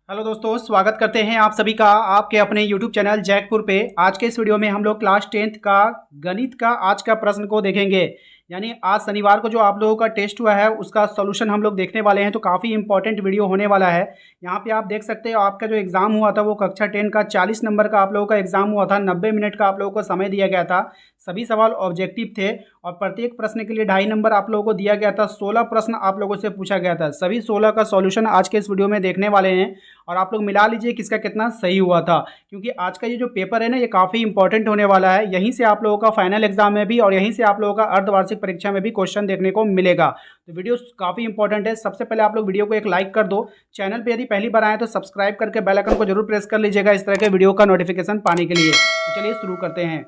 Hello दोस्तों, स्वागत करते हैं आप सभी का आपके अपने यूट्यूब चैनल जैकपुर पे। आज के इस वीडियो में हम लोग क्लास 10th का गणित का आज का प्रश्न को देखेंगे। यानी आज शनिवार को जो आप लोगों का टेस्ट हुआ है उसका सॉल्यूशन हम लोग देखने वाले हैं। तो काफ़ी इंपॉर्टेंट वीडियो होने वाला है। यहाँ पे आप देख सकते हो आपका जो एग्ज़ाम हुआ था वो कक्षा 10 का 40 नंबर का आप लोगों का एग्ज़ाम हुआ था। 90 मिनट का आप लोगों को समय दिया गया था। सभी सवाल ऑब्जेक्टिव थे और प्रत्येक प्रश्न के लिए 2.5 नंबर आप लोगों को दिया गया था। 16 प्रश्न आप लोगों से पूछा गया था। सभी 16 का सॉल्यूशन आज के इस वीडियो में देखने वाले हैं और आप लोग मिला लीजिए किसका कितना सही हुआ था, क्योंकि आज का ये जो पेपर है ना ये काफ़ी इंपॉर्टेंट होने वाला है। यहीं से आप लोगों का फाइनल एग्जाम में भी और यहीं से आप लोगों का अर्धवार्षिक परीक्षा में भी क्वेश्चन देखने को मिलेगा। तो वीडियो काफ़ी इंपॉर्टेंट है। सबसे पहले आप लोग वीडियो को एक लाइक कर दो। चैनल पर यदि पहली बार आए तो सब्सक्राइब करके बेल आइकन को जरूर प्रेस कर लीजिएगा इस तरह के वीडियो का नोटिफिकेशन पाने के लिए। तो चलिए शुरू करते हैं।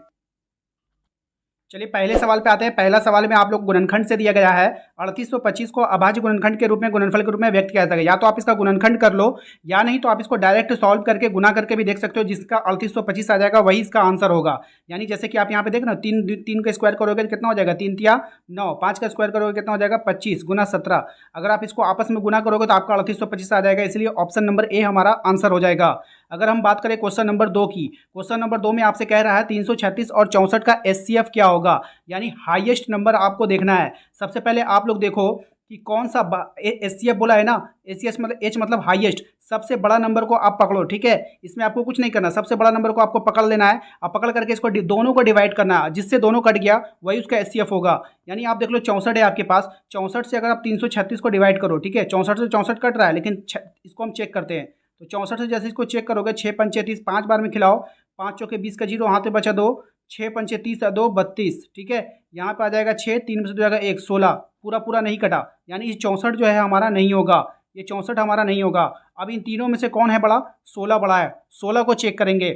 चलिए पहले सवाल पे आते हैं। पहला सवाल में आप लोग गुणनखंड से दिया गया है 3825 को अभाज्य गुणनखंड के रूप में गुणनफल के रूप में व्यक्त किया जा सके। या तो आप इसका गुणनखंड कर लो या नहीं तो आप इसको डायरेक्ट सॉल्व करके गुना करके भी देख सकते हो। जिसका 3825 आ जाएगा वही इसका आंसर होगा। यानी जैसे कि आप यहाँ पे देख ना, तीन का स्क्वायर करोगे तो कितना हो जाएगा 3 तिया 9, 5 का स्क्वायर करोगे कितना हो जाएगा 25 गुना 17। अगर आप इसको आपस में गुना करोगे तो आपका 3825 आ जाएगा। इसलिए ऑप्शन नंबर ए हमारा आंसर हो जाएगा। अगर हम बात करें क्वेश्चन नंबर 2 की, क्वेश्चन नंबर 2 में आपसे कह रहा है 336 और 64 का एचसीएफ क्या होगा, यानी हाईएस्ट नंबर आपको देखना है। सबसे पहले आप लोग देखो कि कौन सा एचसीएफ बोला है ना, एचसीएफ मतलब एच मतलब हाईएस्ट, सबसे बड़ा नंबर को आप पकड़ो। ठीक है, इसमें आपको कुछ नहीं करना, सबसे बड़ा नंबर को आपको पकड़ लेना है। अब पकड़ करके इसको दोनों को डिवाइड करना है, जिससे दोनों कट गया वही उसका एचसीएफ होगा। यानी आप देख लो 64 है आपके पास, 64 से अगर आप 336 को डिवाइड करो, ठीक है 64 से 64 कट रहा है, लेकिन इसको हम चेक करते हैं। तो 64 से जैसे इसको चेक करोगे 6 पंचे 30, 5 बार में खिलाओ, 5 चौके 20 का जीरो, हाथ में बचा 2, 6 पंचे 30 2 32। ठीक है, यहाँ पे आ जाएगा 6, 3 में से 2 जाएगा 1, 16 पूरा पूरा नहीं कटा। यानी ये 64 जो है हमारा नहीं होगा, ये 64 हमारा नहीं होगा। अब इन तीनों में से कौन है बड़ा, 16 बड़ा है। 16 को चेक करेंगे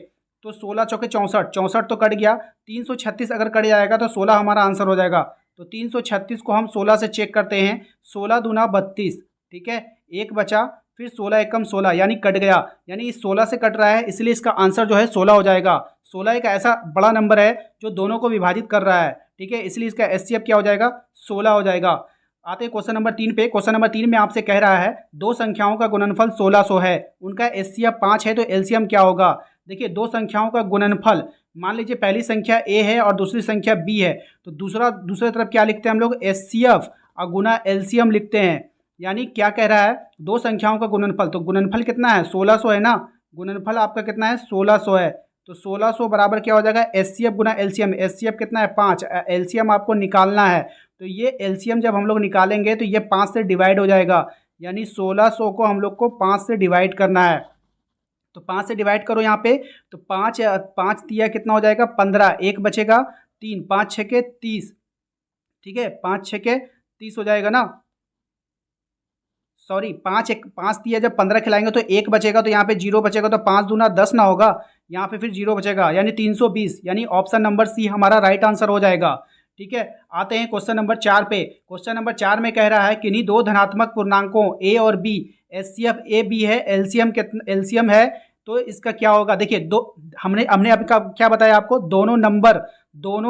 तो 16 चौके 64, 64 तो कट गया। 336 अगर कट जाएगा तो 16 हमारा आंसर हो जाएगा। तो 336 को हम 16 से चेक करते हैं, 16 दूना 32। ठीक है, एक बचा, फिर 16 एकम 16 यानी कट गया। यानी इस 16 से कट रहा है, इसलिए इसका आंसर जो है 16 हो जाएगा। 16 एक ऐसा बड़ा नंबर है जो दोनों को विभाजित कर रहा है। ठीक है, इसलिए इसका एचसीएफ क्या हो जाएगा, 16 हो जाएगा। आते हैं क्वेश्चन नंबर 3 पे। क्वेश्चन नंबर 3 में आपसे कह रहा है दो संख्याओं का गुणनफल 1600 है, उनका एचसीएफ 5 है, तो एलसीएम क्या होगा। देखिए दो संख्याओं का गुणनफल, मान लीजिए पहली संख्या ए है और दूसरी संख्या बी है, तो दूसरे तरफ क्या लिखते हैं हम लोग, एचसीएफ और गुना एलसीएम लिखते हैं। यानी क्या कह रहा है, दो संख्याओं का गुणनफल, तो गुणनफल कितना है 1600 है ना, गुणनफल आपका कितना है 1600 है। तो 1600 बराबर क्या हो जाएगा, एचसीएफ गुना एलसीएम। एचसीएफ कितना है 5, एलसीएम आपको निकालना है। तो ये एलसीएम जब हम लोग निकालेंगे तो ये 5 से डिवाइड हो जाएगा। यानी 1600 को हम लोग को 5 से डिवाइड करना है। तो 5 से डिवाइड करो यहाँ पे, तो 5 5 तिया कितना हो जाएगा 15, एक बचेगा 3, 5 6 के 30। ठीक है, 5 6 के 30 हो जाएगा ना, सॉरी 5 दिया, जब 15 खिलाएंगे तो एक बचेगा, तो यहाँ पे जीरो बचेगा, तो 5 दूना 10 ना होगा, यहाँ पे फिर जीरो बचेगा, यानी 320। यानी ऑप्शन नंबर सी हमारा राइट आंसर हो जाएगा। ठीक है, आते हैं क्वेश्चन नंबर 4 पे। क्वेश्चन नंबर 4 में कह रहा है किन्हीं दो धनात्मक पूर्णांकों ए और बी, एचसीएफ ए बी है, एलसीएम है, तो इसका क्या होगा। देखिए दो हमने हमने आपका क्या बताया आपको, दोनों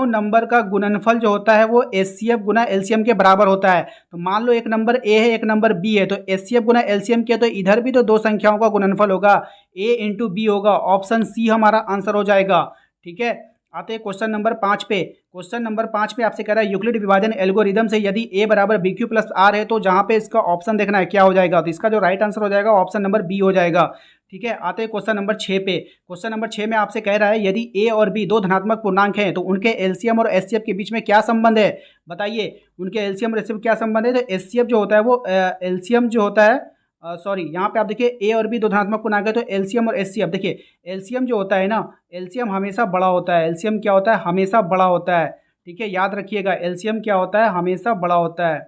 नंबर का गुणनफल जो होता है वो एचसीएफ गुना एलसीएम के बराबर होता है। तो मान लो एक नंबर ए है एक नंबर बी है, तो एचसीएफ गुना एलसीएम किया तो इधर भी तो दो संख्याओं का गुणनफल होगा, ए इंटू बी होगा। ऑप्शन सी हमारा आंसर हो जाएगा। ठीक है, आते हैं क्वेश्चन नंबर 5 पे। क्वेश्चन नंबर 5 पे आपसे कह रहा है यूक्लिड विभाजन एल्गोरिदम से यदि a बराबर बी क्यू प्लस आर है, तो जहाँ पे इसका ऑप्शन देखना है क्या हो जाएगा। तो इसका जो राइट आंसर हो जाएगा ऑप्शन नंबर बी हो जाएगा। ठीक है, आते हैं क्वेश्चन नंबर 6 पे। क्वेश्चन नंबर 6 में आपसे कह रहा है यदि a और b दो धनात्मक पूर्णांक हैं तो उनके एलसीएम और एचसीएफ के बीच में क्या संबंध है, बताइए। उनके एलसीएम और एचसीएफ क्या संबंध है, तो एचसीएफ जो होता है वो एलसीएम जो होता है, सॉरी यहाँ पे आप देखिए ए और बी दो धनात्मक पूर्णांक है, तो एलसीएम और एचसीएफ, देखिए एलसीएम जो होता है ना, एलसीएम हमेशा बड़ा होता है। एलसीएम क्या होता है, हमेशा बड़ा होता है। ठीक है, याद रखिएगा एलसीएम क्या होता है, हमेशा बड़ा होता है।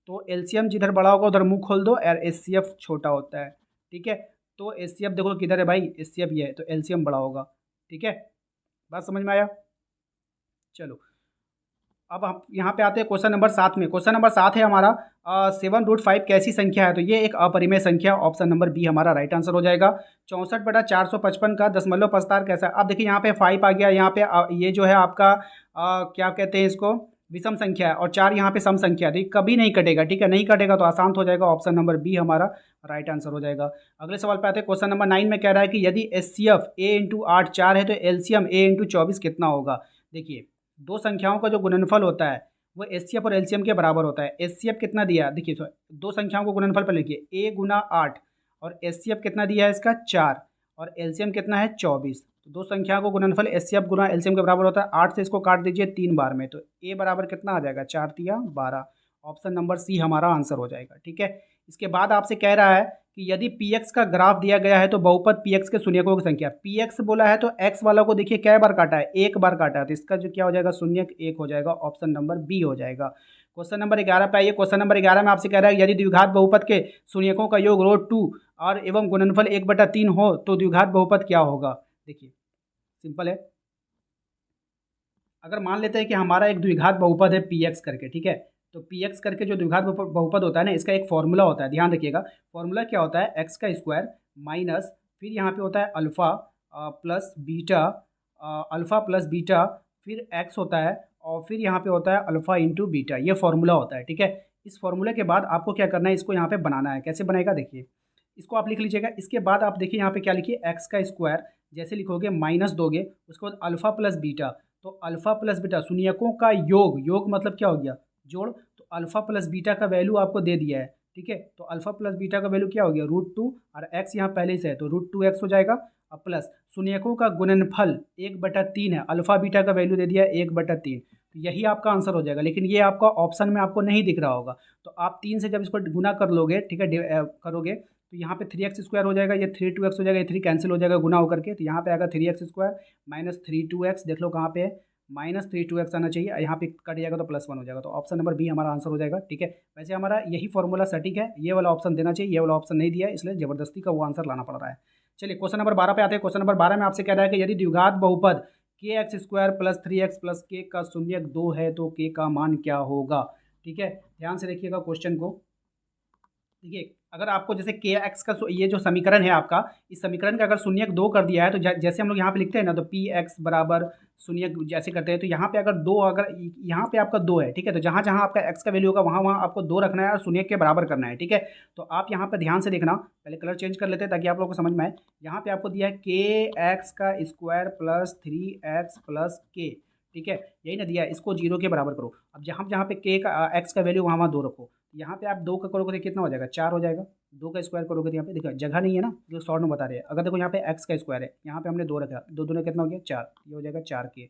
तो एलसीएम जिधर बड़ा होगा उधर मुंह खोल दो, और एचसीएफ छोटा होता है। ठीक है, तो एचसीएफ देखो किधर है भाई, एचसीएफ ये है, तो एलसीएम बड़ा होगा। ठीक है, बात समझ में आया। चलो अब हम यहाँ पे आते हैं क्वेश्चन नंबर 7 में। क्वेश्चन नंबर 7 है हमारा 7√5 कैसी संख्या है, तो ये एक अपरिमेय संख्या, ऑप्शन नंबर बी हमारा राइट आंसर हो जाएगा। 64/455 का दशमलव प्रस्तार कैसा। अब देखिए यहाँ पे 5 आ गया, यहाँ पे ये जो है आपका क्या कहते हैं इसको, विषम संख्या है और 4 यहाँ पे सम संख्या है, तो ये कभी नहीं कटेगा, ठीक है। नहीं कटेगा तो आसान हो जाएगा, ऑप्शन नंबर बी हमारा राइट आंसर हो जाएगा। अगले सवाल पे आते हैं। क्वेश्चन नंबर 9 में कह रहा है कि यदि एचसीएफ a इंटू 8 4 है तो एलसीएम a इंटू 24 कितना होगा। देखिए, दो संख्याओं का जो गुणनफल होता है वो एचसीएफ और एलसीएम के बराबर होता है। एचसीएफ कितना दिया, देखिए तो दो संख्याओं को गुणनफल पर लिखिए, a गुना 8 और एचसीएफ कितना दिया है इसका 4 और एलसीएम कितना है 24। तो दो संख्या को गुणनफल एचसीएफ गुना एलसीएम के बराबर होता है। 8 से इसको काट दीजिए 3 बार में, तो ए बराबर कितना आ जाएगा 4 तिया 12। ऑप्शन नंबर सी हमारा आंसर हो जाएगा, ठीक है। इसके बाद आपसे कह रहा है कि यदि पी एक्स का ग्राफ दिया गया है तो बहुपद पी एक्स के शून्यकों की संख्या। पी एक्स बोला है तो एक्स वाला को देखिए कै बार काटा है, एक बार काटा है, तो इसका जो क्या हो जाएगा शून्यक 1 हो जाएगा। ऑप्शन नंबर बी हो जाएगा। क्वेश्चन नंबर 11 पे आइए। क्वेश्चन नंबर 11 में आपसे कह रहा है यदि द्विघात बहुपद के शून्यकों का योग रूट 2 और एवं गुणनफल 1/3 हो तो द्विघात बहुपद क्या होगा। देखिए सिंपल है, अगर मान लेते हैं कि हमारा एक द्विघात बहुपद है पी एक्स करके, ठीक है, तो पी एक्स करके जो द्विघात बहुपद होता है ना, इसका एक फॉर्मूला होता है, ध्यान रखिएगा। फॉर्मूला क्या होता है, एक्स का स्क्वायर माइनस फिर यहाँ पे होता है alpha plus beta, alpha plus beta फिर एक्स होता है और फिर यहाँ पे होता है अल्फ़ा इंटू बीटा, ये फॉर्मूला होता है, ठीक है। इस फॉर्मूले के बाद आपको क्या करना है, इसको यहाँ पे बनाना है। कैसे बनेगा देखिए, इसको आप लिख लीजिएगा। इसके बाद आप देखिए यहाँ पे क्या लिखिए, एक्स का स्क्वायर जैसे लिखोगे माइनस दोगे, उसके बाद अल्फ़ा प्लस बीटा, तो अल्फ़ा प्लस बीटा शून्यकों का योग, योग मतलब क्या हो गया जोड़, तो अल्फ़ा प्लस बीटा का वैल्यू आपको दे दिया है, ठीक है। तो अल्फ़ा प्लस बीटा का वैल्यू क्या हो गया रूट 2 और एक्स यहाँ पहले से है तो रूट 2x हो जाएगा। अब प्लस शून्यकों का गुणनफल 1/3 है, अल्फ़ा बीटा का वैल्यू दे दिया है 1/3, तो यही आपका आंसर हो जाएगा। लेकिन ये आपका ऑप्शन में आपको नहीं दिख रहा होगा, तो आप 3 से जब इसको गुना कर लोगे, ठीक है, करोगे तो यहाँ पे 3x स्क्वायर हो जाएगा, ये 3 2x हो जाएगा, ये 3 कैंसिल हो जाएगा गुना होकर के, तो यहाँ पे आएगा 3x स्क्वायर माइनस 3 2x, देख लो कहाँ पे है माइनस 3 2x आना चाहिए, यहाँ पे कट जाएगा तो +1 हो जाएगा, तो ऑप्शन नंबर बी हमारा आंसर हो जाएगा, ठीक है। वैसे हमारा यही फॉर्मूला सटीक है, ये वाला ऑप्शन देना चाहिए, ये वाला ऑप्शन नहीं दिया है, इसलिए जबरदस्ती का वो आंसर लाना पड़ रहा है। चलिए क्वेश्चन नंबर 12 पे आते हैं। क्वेश्चन नंबर 12 में आपसे कह रहा है कि यदि द्विघात बहुपद के x square plus 3x plus के का शून्यक 2 है तो के का मान क्या होगा, ठीक है। ध्यान से देखिएगा क्वेश्चन को। देखिए अगर आपको जैसे के एक्स का ये जो समीकरण है आपका, इस समीकरण का अगर शून्यक 2 कर दिया है तो जैसे हम लोग यहाँ पे लिखते हैं ना, तो पी एक्स बराबर शून्यक जैसे करते हैं, तो यहाँ पे अगर 2, अगर यहाँ पे आपका 2 है, ठीक है, तो जहाँ जहाँ आपका एक्स का वैल्यू होगा वहाँ वहाँ आपको 2 रखना है और शून्यक के बराबर करना है, ठीक है। तो आप यहाँ पे ध्यान से देखना, पहले कलर चेंज कर लेते हैं ताकि आप लोगों को समझ में आए। यहाँ पे आपको दिया है के एक्स का स्क्वायर प्लस 3x प्लस के, ठीक है, यही ना दिया है, इसको 0 के बराबर करो। अब जहाँ जहाँ पे के का एक्स का वैल्यू वहाँ वहाँ 2 रखो, यहाँ पे आप 2 का करोगे तो कितना हो जाएगा 4 हो जाएगा। 2 का स्क्वायर करोगे तो यहाँ पे देखो जगह नहीं है ना, जो शॉर्ट में बता रहे हैं। अगर देखो यहाँ पे एक्स का स्क्वायर है, यहाँ पे हमने 2 रखा, 2 दूना कितना हो गया 4, ये हो जाएगा 4 के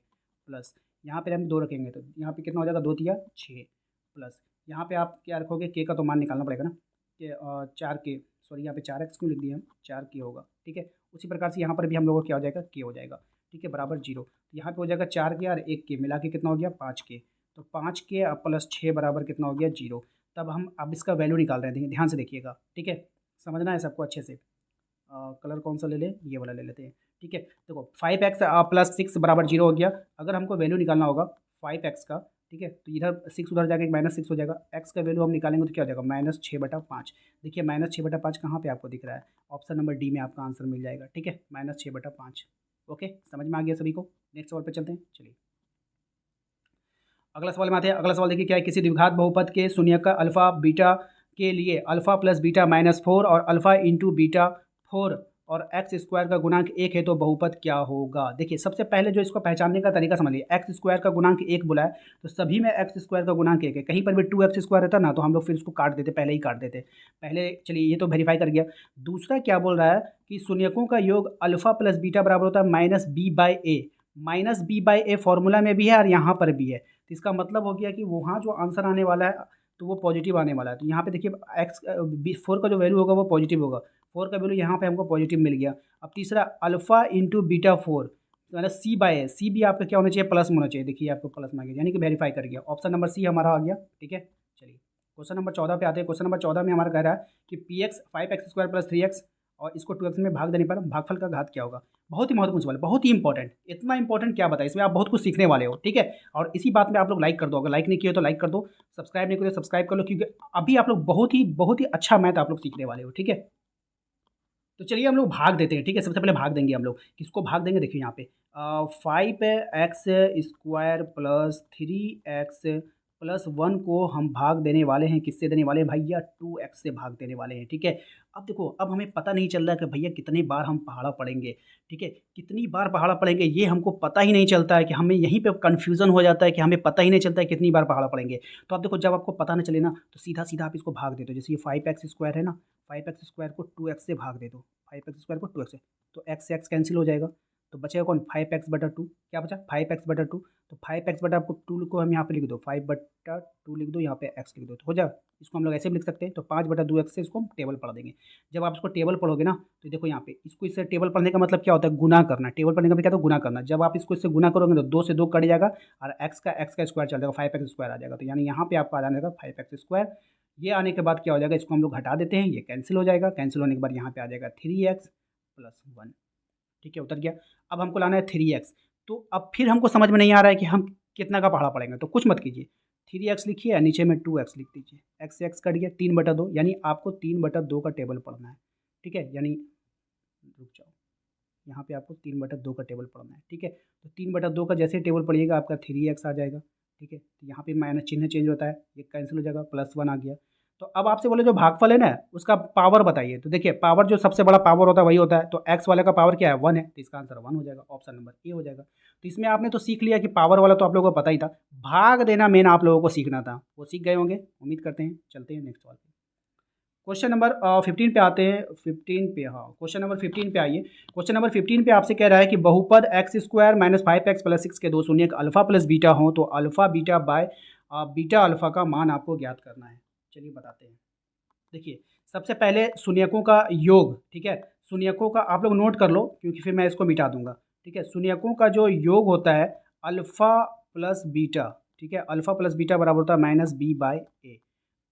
प्लस यहाँ पे हम 2 रखेंगे तो यहाँ पे कितना हो जाएगा 2 तिया 6 प्लस यहाँ पे आप क्या रखोगे, के का तो मान निकालना पड़ेगा ना, कि 4 के, सॉरी यहाँ पे 4x क्यों लिख दिया हम, 4 के होगा, ठीक है। उसी प्रकार से यहाँ पर भी हम लोगों को क्या हो जाएगा के हो जाएगा, ठीक है, बराबर 0। तो यहाँ पे हो जाएगा 4 के और 1 के मिला के कितना हो गया 5 के, तो 5 के प्लस 6 बराबर कितना हो गया 0। तब हम अब इसका वैल्यू निकाल रहे हैं, ध्यान से देखिएगा, ठीक है, समझना है सबको अच्छे से। कलर कौन सा ले लें, ये वाला ले लेते हैं, ठीक है। देखो 5x प्लस 6 बराबर 0 हो गया। अगर हमको वैल्यू निकालना होगा 5x का, ठीक है, तो इधर 6 उधर जाके -6 हो जाएगा, x का वैल्यू हम निकालेंगे तो क्या हो जाएगा -6/5। देखिए -6/5 कहाँ पे आपको दिख रहा है, ऑप्शन नंबर डी में आपका आंसर मिल जाएगा, ठीक है, -6/5। ओके, समझ में आ गया सभी को। नेक्स्ट सवाल पे चलते हैं, चलिए अगला सवाल में आते हैं। अगला सवाल देखिए क्या है, किसी द्विघात बहुपद के शून्यक का अल्फा बीटा के लिए अल्फा प्लस बीटा -4 और अल्फा इंटू बीटा 4 और एक्स स्क्वायर का गुणांक 1 है तो बहुपद क्या होगा। देखिए सबसे पहले जो इसको पहचानने का तरीका समझिए, एक्स स्क्वायर का गुणांक 1 बोला है तो सभी में एक्स स्क्वायर का गुणांक 1 है। कहीं पर भी 2x स्क्वायर रहता ना तो हम लोग फिर इसको काट देते, पहले ही काट देते पहले। चलिए ये तो वेरीफाई कर गया। दूसरा क्या बोल रहा है कि शून्यकों का योग अल्फा प्लस बीटा बराबर होता है -b/a। -b/a फॉर्मूला में भी है और यहाँ पर भी है, तो इसका मतलब हो गया कि वहाँ जो आंसर आने वाला है तो वो पॉजिटिव आने वाला है। तो यहाँ पे देखिए एक्स 4 का जो वैल्यू होगा वो पॉजिटिव होगा, 4 का वैल्यू यहाँ पे हमको पॉजिटिव मिल गया। अब तीसरा अल्फा इंटू बीटा 4 मतलब c/a, सी भी आपका क्या होना चाहिए प्लस में होना चाहिए। देखिए आपको प्लस में आ गया, यानी कि वेरीफाई कर गया। ऑप्शन नंबर सी हमारा आ गया, ठीक है। चलिए क्वेश्चन नंबर 14 पे आते हैं। क्वेश्चन नंबर 14 में हमारा कह रहा है कि P x 5x square plus 3x और इसको 2x में भाग देने पर भागफल का घात क्या होगा। बहुत ही महत्वपूर्ण सवाल, बहुत ही इंपॉर्टेंट। इतना इंपॉर्टेंट क्या बताया, इसमें आप बहुत कुछ सीखने वाले हो, ठीक है। और इसी बात में आप लोग लाइक कर दो, अगर लाइक नहीं किया तो लाइक कर दो, सब्सक्राइब नहीं किया तो सब्सक्राइब कर लो, क्योंकि अभी आप लोग बहुत ही अच्छा मैथ आप लोग सीखने वाले हो, ठीक है। तो चलिए हम लोग भाग देते हैं, ठीक है। सबसे पहले भाग देंगे हम लोग, किसको भाग देंगे देखिए यहाँ पे 5x² प्लस 3x प्लस 1 को हम भाग देने वाले हैं, किससे देने वाले हैं भैया 2x से भाग देने वाले हैं, ठीक है। अब देखो, अब हमें पता नहीं चल रहा है कि भैया कितनी बार हम पहाड़ा पढ़ेंगे, ठीक है। कितनी बार पहाड़ा पढ़ेंगे ये हमको पता ही नहीं चलता है, कि हमें यहीं पे कन्फ्यूज़न हो जाता है कि हमें पता ही नहीं चलता है कितनी बार पहाड़ा पढ़ेंगे। तो अब देखो, जब आपको पता ना चले ना, तो सीधा-सीधा आप इसको भाग दे दो। जैसे ये 5x² है ना, 5x² को 2x से भाग दे दो, 5x² को 2x से, तो x से x कैंसिल हो जाएगा, तो बचेगा कौन 5x/2। क्या बचा 5x/2, तो 5x/2 को हम यहाँ पे लिख दो, 5/2 लिख दो, यहाँ पे x लिख दो, तो हो जाएगा। इसको हम लोग ऐसे भी लिख सकते हैं, तो 5/2x से इसको हम टेबल पढ़ देंगे। जब आप इसको टेबल पढ़ोगे ना, तो देखो यहाँ पे इसको इससे टेबल पढ़ने का मतलब क्या होता है, गुना करना। टेबल पढ़ने का भी क्या होता है, गुना करना। जब आप इसको इससे गुना करोगे तो 2 से 2 कट जाएगा, और x का स्क्वायर चल जाएगा, 5x² आ जाएगा। तो यानी यहाँ पे आपका आ जाएगा 5x²। ये आने के बाद क्या हो जाएगा, इसको हम लोग हटा देते हैं, ये कैंसिल हो जाएगा। कैंसिल होने के बाद यहाँ पे आ जाएगा 3x प्लस 1, ठीक है, उतर गया। अब हमको लाना है 3x, तो अब फिर हमको समझ में नहीं आ रहा है कि हम कितना का पहाड़ा पड़ेंगे, तो कुछ मत कीजिए, 3x लिखिए और नीचे में 2x लिख दीजिए। x से x कट गया, 3/2, यानी आपको 3/2 का टेबल पढ़ना है, ठीक है। यानी रुक जाओ, यहाँ पे आपको 3/2 का टेबल पढ़ना है, ठीक है। तो 3/2 का जैसे टेबल पढ़िएगा आपका 3x आ जाएगा, ठीक है। तो यहाँ पे माइनस चिन्ह चेंज होता है, ये कैंसिल हो जाएगा, +1 आ गया। तो अब आपसे बोले जो भागफल है ना, उसका पावर बताइए। तो देखिए, पावर जो सबसे बड़ा पावर होता है वही होता है, तो x वाले का पावर क्या है 1 है, तो इसका आंसर 1 हो जाएगा, ऑप्शन नंबर ए हो जाएगा। तो इसमें आपने तो सीख लिया कि पावर वाला तो आप लोगों को पता ही था, भाग देना मेन आप लोगों को सीखना था, वो सीख गए होंगे उम्मीद करते हैं। चलते हैं नेक्स्ट सवाल पे। क्वेश्चन नंबर 15 पे आते हैं, 15 पे, हाँ क्वेश्चन नंबर 15 पे आइए। क्वेश्चन नंबर 15 पे आपसे कह रहा है कि बहुपद x² माइनस 5x प्लस 6 के दो शून्यक अल्फा प्लस बीटा हो, तो alpha beta by beta alpha का मान आपको ज्ञात करना है। चलिए बताते हैं। देखिए, सबसे पहले शून्यकों का योग, ठीक है। शून्यकों का आप लोग नोट कर लो, क्योंकि फिर मैं इसको मिटा दूंगा, ठीक है। शून्यकों का जो योग होता है अल्फा प्लस बीटा, ठीक है। अल्फा प्लस बीटा बराबर होता है -b/a।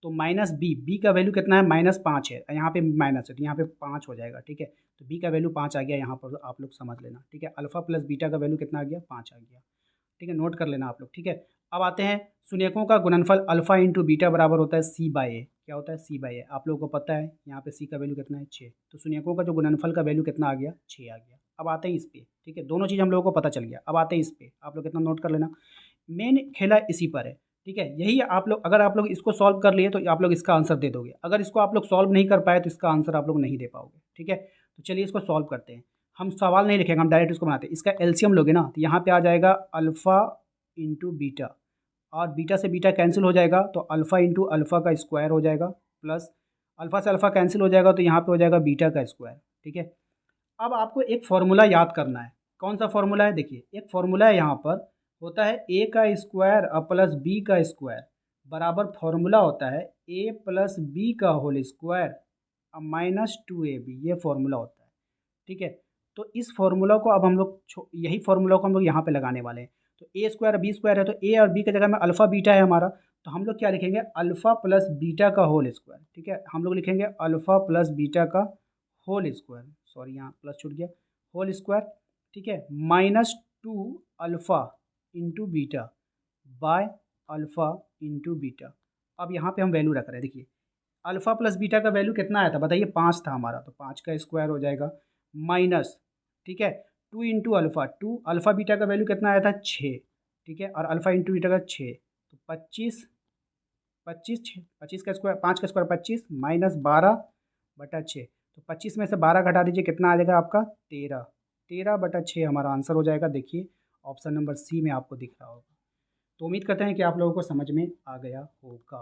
तो -b का वैल्यू कितना है, -5 है, यहाँ पे माइनस है तो यहाँ पे 5 हो जाएगा, ठीक है। तो b का वैल्यू 5 आ गया, यहाँ पर आप लोग समझ लेना, ठीक है। अल्फा प्लस बीटा का वैल्यू कितना आ गया, 5 आ गया, ठीक है। नोट कर लेना आप लोग, ठीक है। अब आते हैं शून्यकों का गुणनफल अल्फा इंटू बीटा बराबर होता है c/a। क्या होता है c/a, आप लोगों को पता है। यहाँ पे c का वैल्यू कितना है 6, तो शून्यकों का जो गुणनफल का वैल्यू कितना आ गया 6 आ गया। अब आते हैं इस पे, ठीक है। दोनों चीज़ हम लोगों को पता चल गया। अब आते हैं इस पे, आप लोग कितना नोट कर लेना, मेन खेला इसी पर है, ठीक है। यही आप लोग, अगर आप लोग इसको सॉल्व कर लिए तो आप लोग इसका आंसर दे दोगे। अगर इसको आप लोग सॉल्व नहीं कर पाए तो इसका आंसर आप लोग नहीं दे पाओगे, ठीक है। तो चलिए इसको सॉल्व करते हैं। हम सवाल नहीं लिखेंगे, हम डायरेक्ट इसको बनाते हैं। इसका एलसीएम लोगे ना, तो यहाँ पे आ जाएगा अल्फ़ा इंटू बीटा, और बीटा से बीटा कैंसिल हो जाएगा, तो अल्फ़ा इंटू अल्फ़ा का स्क्वायर हो जाएगा, प्लस अल्फ़ा से अल्फ़ा कैंसिल हो जाएगा, तो यहाँ पे हो जाएगा बीटा का स्क्वायर, ठीक है। अब आपको एक फार्मूला याद करना है। कौन सा फार्मूला है, देखिए एक फार्मूला है यहाँ पर, होता है a का स्क्वायर और प्लस b का स्क्वायर बराबर फार्मूला होता है a प्लस बी का होल स्क्वायर और -2ab, ये फार्मूला होता है, ठीक है। तो इस फार्मूला को अब हम लोग यही फार्मूला को हम लोग यहाँ पे लगाने वाले हैं। तो a स्क्वायर बी स्क्वायर है, तो a और b की जगह में अल्फ़ा बीटा है हमारा, तो हम लोग क्या लिखेंगे अल्फ़ा प्लस बीटा का होल स्क्वायर, ठीक है। हम लोग लिखेंगे अल्फ़ा प्लस बीटा का होल स्क्वायर, सॉरी यहाँ प्लस छूट गया, होल स्क्वायर, ठीक है, -2 alpha into beta by alpha into beta. अब यहाँ पे हम वैल्यू रख रहे हैं, देखिए अल्फ़ा प्लस बीटा का वैल्यू कितना आया था बताइए, 5 था हमारा, तो 5 का स्क्वायर हो जाएगा माइनस, ठीक है, 2 इंटू अल्फ़ा, 2 अल्फ़ा बीटा का वैल्यू कितना आया था 6, ठीक है, और अल्फ़ा इंटू बीटा का 6, तो 25, 25 का स्क्वायर, 5 का स्क्वायर 25 माइनस 12/6, तो 25 में से 12 घटा दीजिए, कितना आ जाएगा आपका 13, 13/6 हमारा आंसर हो जाएगा। देखिए ऑप्शन नंबर सी में आपको दिख रहा होगा। तो उम्मीद करते हैं कि आप लोगों को समझ में आ गया होगा।